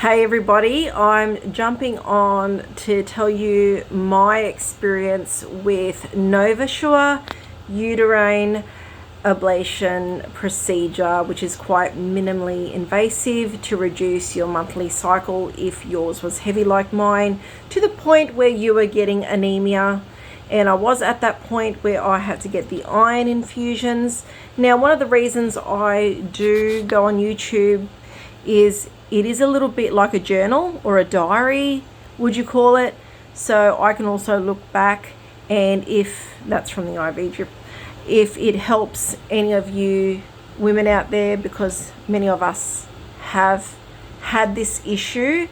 Hey everybody, I'm jumping on to tell you my experience with Novasure Uterine Ablation procedure, which is quite minimally invasive to reduce your monthly cycle if yours was heavy like mine, to the point where you were getting anemia. And I was at that point where I had to get the iron infusions. Now, one of the reasons I do go on YouTube is it is a little bit like a journal or a diary, would you call it? So I can also look back, and if that's from the IV drip, if it helps any of you women out there, because many of us have had this issue.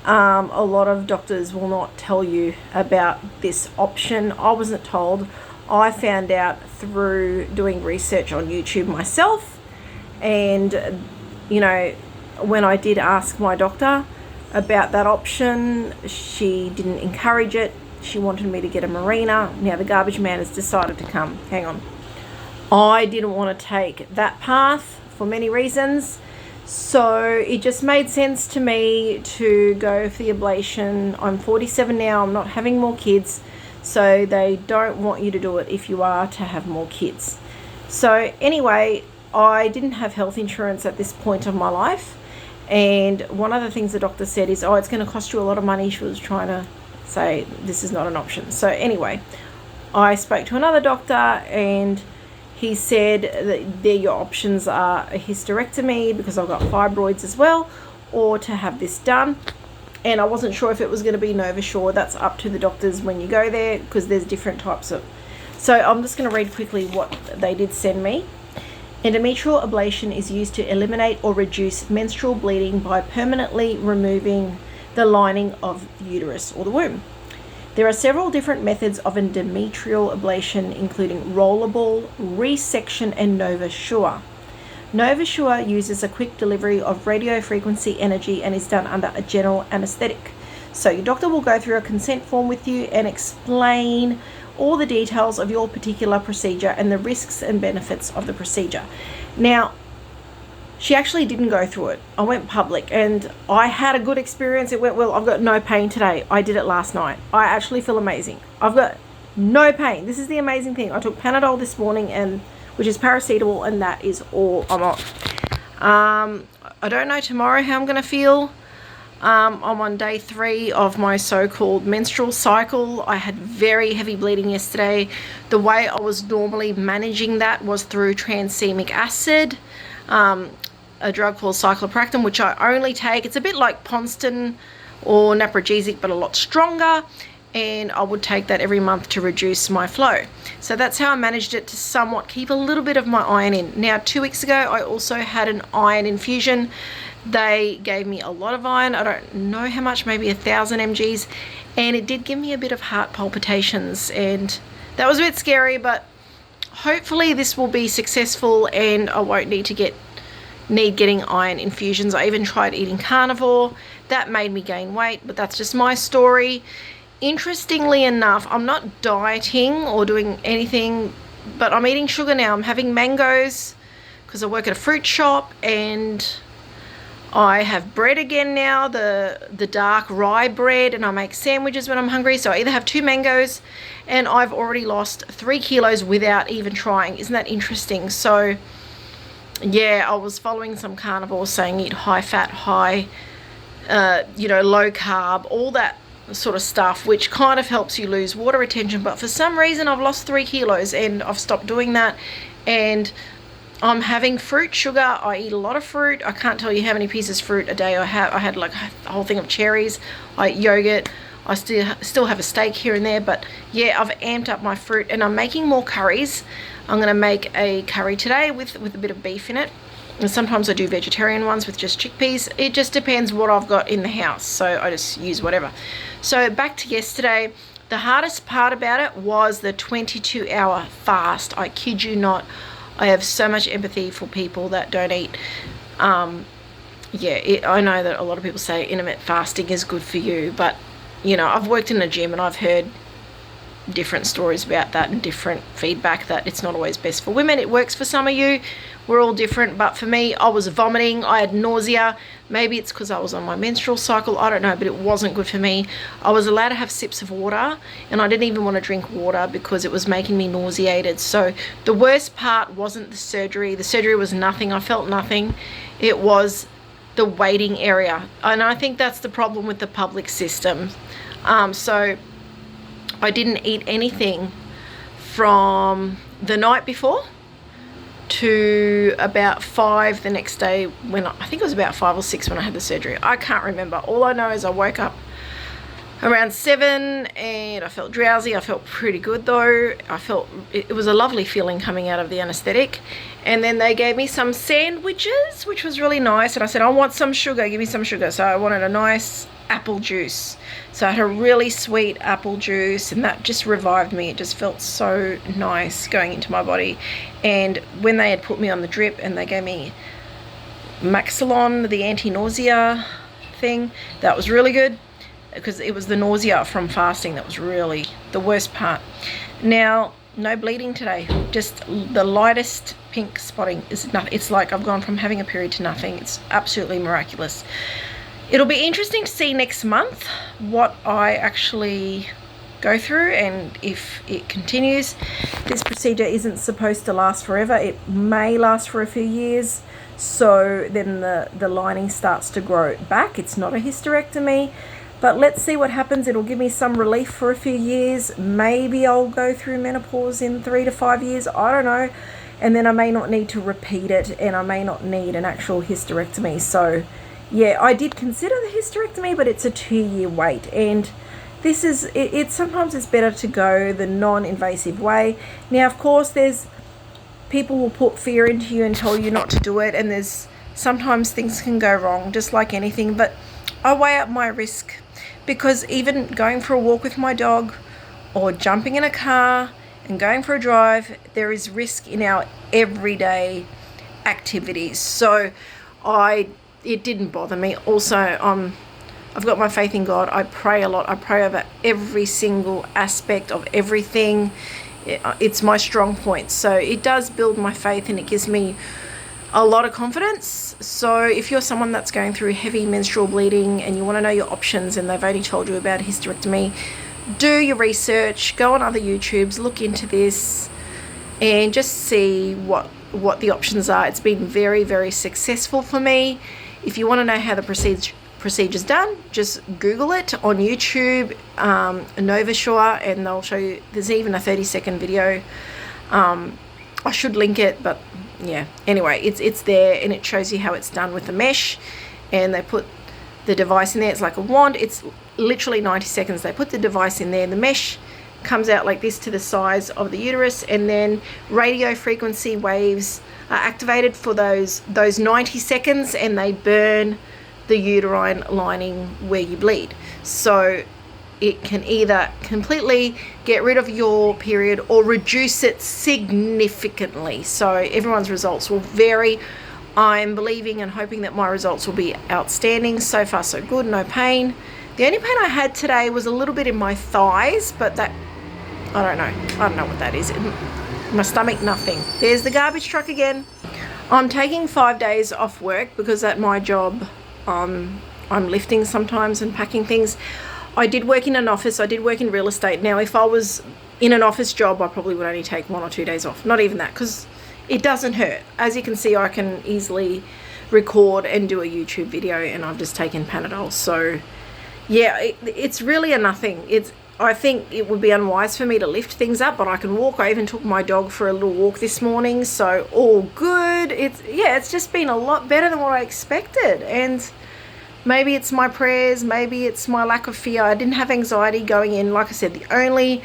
A lot of doctors will not tell you about this option. I wasn't told. I found out through doing research on YouTube myself, and when I did ask my doctor about that option, she didn't encourage it. She wanted me to get a Marina. Now the garbage man has decided to come. Hang on. I didn't want to take that path for many reasons. So it just made sense to me to go for the ablation. I'm 47 now. I'm not having more kids. So they don't want you to do it if you are to have more kids. So anyway, I didn't have health insurance at this point of my life. And one of the things the doctor said is, oh, it's going to cost you a lot of money. She was trying to say this is not an option. So anyway, I spoke to another doctor, and he said that your options are a hysterectomy, because I've got fibroids as well, or to have this done. And I wasn't sure if it was going to be Novasure. That's up to the doctors when you go there, because there's different types of. So I'm just going to read quickly what they did send me. Endometrial ablation is used to eliminate or reduce menstrual bleeding by permanently removing the lining of the uterus or the womb. There are several different methods of endometrial ablation, including rollable, resection, and Novasure. Novasure uses a quick delivery of radiofrequency energy and is done under a general anaesthetic. So your doctor will go through a consent form with you and explain all the details of your particular procedure and the risks and benefits of the procedure. Now, she actually didn't go through it. I went public and I had a good experience. It went well. I've got no pain today. I did it last night. I actually feel amazing. I've got no pain. This is the amazing thing. I took Panadol this morning, which is paracetamol, and that is all I'm on. I don't know tomorrow how I'm going to feel. I'm on day 3 of my so-called menstrual cycle. I had very heavy bleeding yesterday. The way I was normally managing that was through transemic acid, a drug called cyclopractin, which I only take. It's a bit like Ponston or naproxenic, but a lot stronger, and I would take that every month to reduce my flow. So that's how I managed it, to somewhat keep a little bit of my iron in. Now, 2 weeks ago, I also had an iron infusion. They gave me a lot of iron. I don't know how much, maybe 1,000 mgs, and it did give me a bit of heart palpitations, and that was a bit scary, but hopefully this will be successful and I won't need getting iron infusions. I even tried eating carnivore. That made me gain weight, but that's just my story. Interestingly enough, I'm not dieting or doing anything, but I'm eating sugar now. I'm having mangoes because I work at a fruit shop, and I have bread again now, the dark rye bread, and I make sandwiches when I'm hungry. So I either have 2 mangoes, and I've already lost 3 kilos without even trying. Isn't that interesting? So yeah, I was following some carnivores saying eat high fat, high, low carb, all that sort of stuff, which kind of helps you lose water retention. But for some reason, I've lost 3 kilos and I've stopped doing that. And I'm having fruit, sugar. I eat a lot of fruit. I can't tell you how many pieces of fruit a day I have. I had like a whole thing of cherries. I eat yogurt. I still have a steak here and there. But yeah, I've amped up my fruit, and I'm making more curries. I'm going to make a curry today with a bit of beef in it. And sometimes I do vegetarian ones with just chickpeas. It just depends what I've got in the house. So I just use whatever. So back to yesterday. The hardest part about it was the 22-hour fast. I kid you not. I have so much empathy for people that don't eat. I know that a lot of people say intermittent fasting is good for you, but I've worked in a gym and I've heard different stories about that and different feedback that it's not always best for women. It works for some of you. we're all different, but for me, I was vomiting, I had nausea. Maybe it's because I was on my menstrual cycle, I don't know, but it wasn't good for me. I was allowed to have sips of water, and I didn't even want to drink water because it was making me nauseated. So the worst part wasn't the surgery. The surgery was nothing. I felt nothing. It was the waiting area, and I think that's the problem with the public system. So I didn't eat anything from the night before to about 5 the next day, when I think it was about 5 or 6 when I had the surgery. I can't remember. All I know is I woke up around 7 and I felt drowsy. I felt pretty good though. I felt it was a lovely feeling coming out of the anaesthetic. And then they gave me some sandwiches, which was really nice, and I said, I want some sugar, give me some sugar. So I wanted a nice apple juice. So I had a really sweet apple juice, and that just revived me. It just felt so nice going into my body. And when they had put me on the drip and they gave me Maxilon, the anti-nausea thing, that was really good, because it was the nausea from fasting that was really the worst part. Now, no bleeding today, just the lightest pink spotting. It's like I've gone from having a period to nothing. It's absolutely miraculous. It'll be interesting to see next month what I actually go through and if it continues. This procedure isn't supposed to last forever. It may last for a few years, so then the lining starts to grow back. It's not a hysterectomy, but let's see what happens. It'll give me some relief for a few years. Maybe I'll go through menopause in 3 to 5 years, I don't know, and then I may not need to repeat it, and I may not need an actual hysterectomy. So yeah, I did consider the hysterectomy, but it's a 2-year wait, and this is it. Sometimes it's better to go the non-invasive way. Now, of course, there's people will put fear into you and tell you not to do it, and there's sometimes things can go wrong, just like anything. But I weigh up my risk, because even going for a walk with my dog, or jumping in a car and going for a drive, there is risk in our everyday activities. So it didn't bother me. Also, I've got my faith in God. I pray a lot. I pray over every single aspect of everything. It's my strong point. So it does build my faith, and it gives me a lot of confidence. So if you're someone that's going through heavy menstrual bleeding and you want to know your options and they've only told you about a hysterectomy, do your research, go on other YouTubes, look into this, and just see what the options are. It's been very, very successful for me. If you want to know how the procedure's done, just Google it on YouTube, Novasure, and they'll show you. There's even a 30-second video. I should link it, but yeah. Anyway, it's there, and it shows you how it's done with the mesh, and they put the device in there. It's like a wand. It's literally 90 seconds. They put the device in there. The mesh comes out like this to the size of the uterus, and then radio frequency waves are activated for those 90 seconds, and they burn the uterine lining where you bleed. So it can either completely get rid of your period or reduce it significantly. So everyone's results will vary. I'm believing and hoping that my results will be outstanding. So far so good, no pain. The only pain I had today was a little bit in my thighs, but that, I don't know what that is. My stomach, nothing. There's the garbage truck again. I'm taking 5 days off work because at my job I'm lifting sometimes and packing things. I did work in an office. I did work in real estate. Now, if I was in an office job, I probably would only take 1 or 2 days off. Not even that, because it doesn't hurt. As you can see, I can easily record and do a YouTube video, and I've just taken Panadol. So yeah, it's really a nothing. I think it would be unwise for me to lift things up, but I can walk. I even took my dog for a little walk this morning, so all good. It's just been a lot better than what I expected, and maybe it's my prayers, maybe it's my lack of fear. I didn't have anxiety going in. Like I said, the only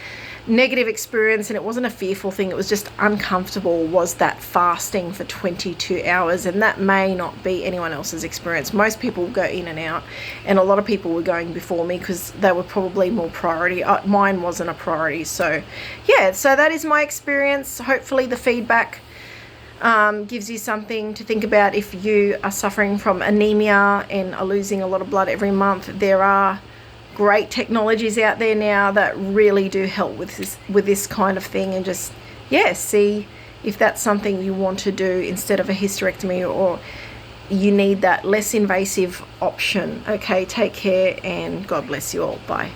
negative experience, and it wasn't a fearful thing, it was just uncomfortable, was that fasting for 22 hours, and that may not be anyone else's experience. Most people go in and out, and a lot of people were going before me because they were probably more priority. Mine wasn't a priority. So yeah, so that is my experience. Hopefully the feedback gives you something to think about if you are suffering from anemia and are losing a lot of blood every month. There are great technologies out there now that really do help with this kind of thing, and just see if that's something you want to do instead of a hysterectomy, or you need that less invasive option. Okay, take care and God bless you all. Bye.